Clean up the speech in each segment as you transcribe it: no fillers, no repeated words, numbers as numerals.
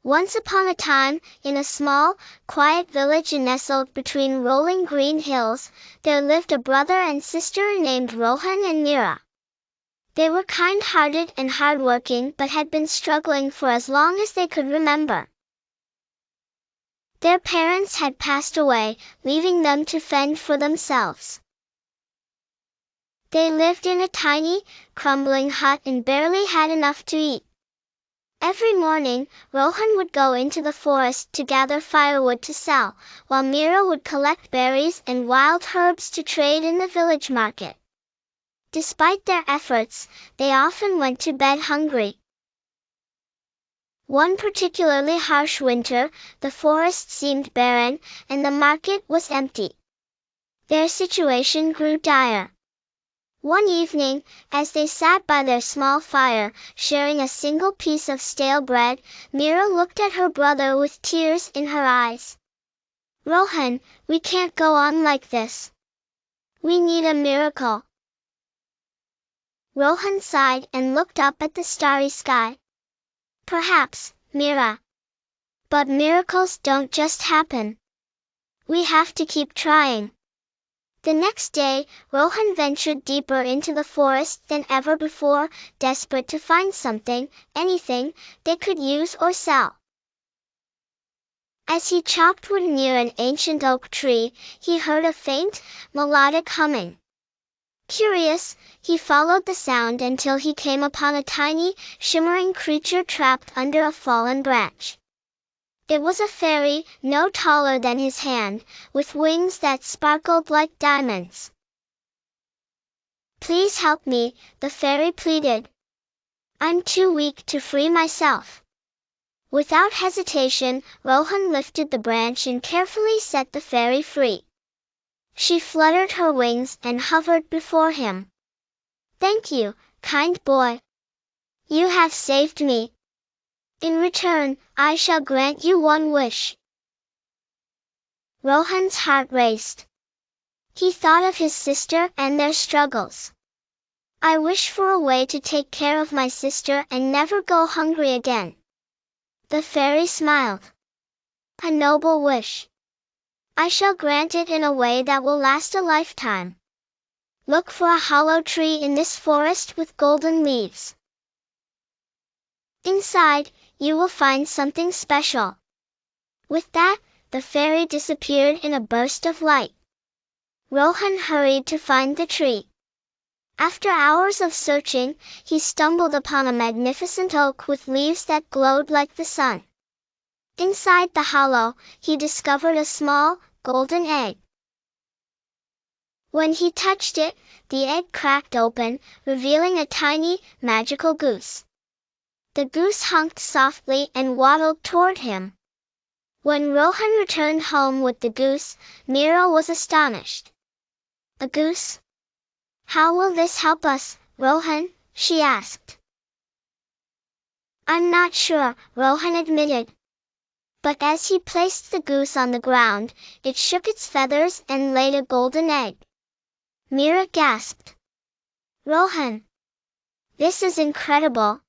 Once upon a time, in a small, quiet village nestled between rolling green hills, there lived a brother and sister named Rohan and Meera. They were kind-hearted and hard-working but had been struggling for as long as they could remember. Their parents had passed away, leaving them to fend for themselves. They lived in a tiny, crumbling hut and barely had enough to eat. Every morning, Rohan would go into the forest to gather firewood to sell, while Meera would collect berries and wild herbs to trade in the village market. Despite their efforts, they often went to bed hungry. One particularly harsh winter, the forest seemed barren, and the market was empty. Their situation grew dire. One evening, as they sat by their small fire, sharing a single piece of stale bread, Meera looked at her brother with tears in her eyes. "Rohan, we can't go on like this. We need a miracle." Rohan sighed and looked up at the starry sky. "Perhaps, Meera. But miracles don't just happen. We have to keep trying." The next day, Rohan ventured deeper into the forest than ever before, desperate to find something, anything, they could use or sell. As he chopped wood near an ancient oak tree, he heard a faint, melodic humming. Curious, he followed the sound until he came upon a tiny, shimmering creature trapped under a fallen branch. It was a fairy, no taller than his hand, with wings that sparkled like diamonds. "Please help me," the fairy pleaded. "I'm too weak to free myself." Without hesitation, Rohan lifted the branch and carefully set the fairy free. She fluttered her wings and hovered before him. "Thank you, kind boy. You have saved me. In return, I shall grant you one wish." Rohan's heart raced. He thought of his sister and their struggles. "I wish for a way to take care of my sister and never go hungry again." The fairy smiled. "A noble wish. I shall grant it in a way that will last a lifetime. Look for a hollow tree in this forest with golden leaves. Inside, you will find something special." With that, the fairy disappeared in a burst of light. Rohan hurried to find the tree. After hours of searching, he stumbled upon a magnificent oak with leaves that glowed like the sun. Inside the hollow, he discovered a small, golden egg. When he touched it, the egg cracked open, revealing a tiny, magical goose. The goose honked softly and waddled toward him. When Rohan returned home with the goose, Meera was astonished. "A goose? How will this help us, Rohan?" she asked. "I'm not sure," Rohan admitted. But as he placed the goose on the ground, it shook its feathers and laid a golden egg. Meera gasped. "Rohan! This is incredible.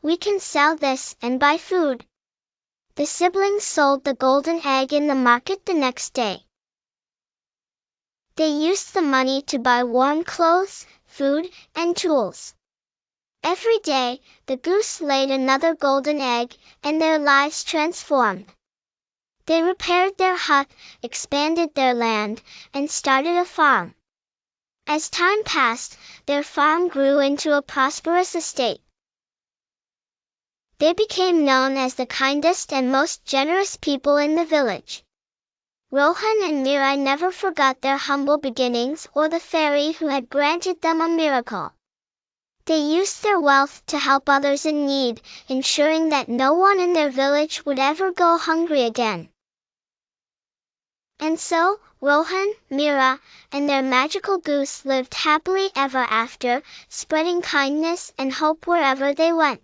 We can sell this and buy food." The siblings sold the golden egg in the market the next day. They used the money to buy warm clothes, food, and tools. Every day, the goose laid another golden egg, and their lives transformed. They repaired their hut, expanded their land, and started a farm. As time passed, their farm grew into a prosperous estate. They became known as the kindest and most generous people in the village. Rohan and Meera never forgot their humble beginnings or the fairy who had granted them a miracle. They used their wealth to help others in need, ensuring that no one in their village would ever go hungry again. And so, Rohan, Meera, and their magical goose lived happily ever after, spreading kindness and hope wherever they went.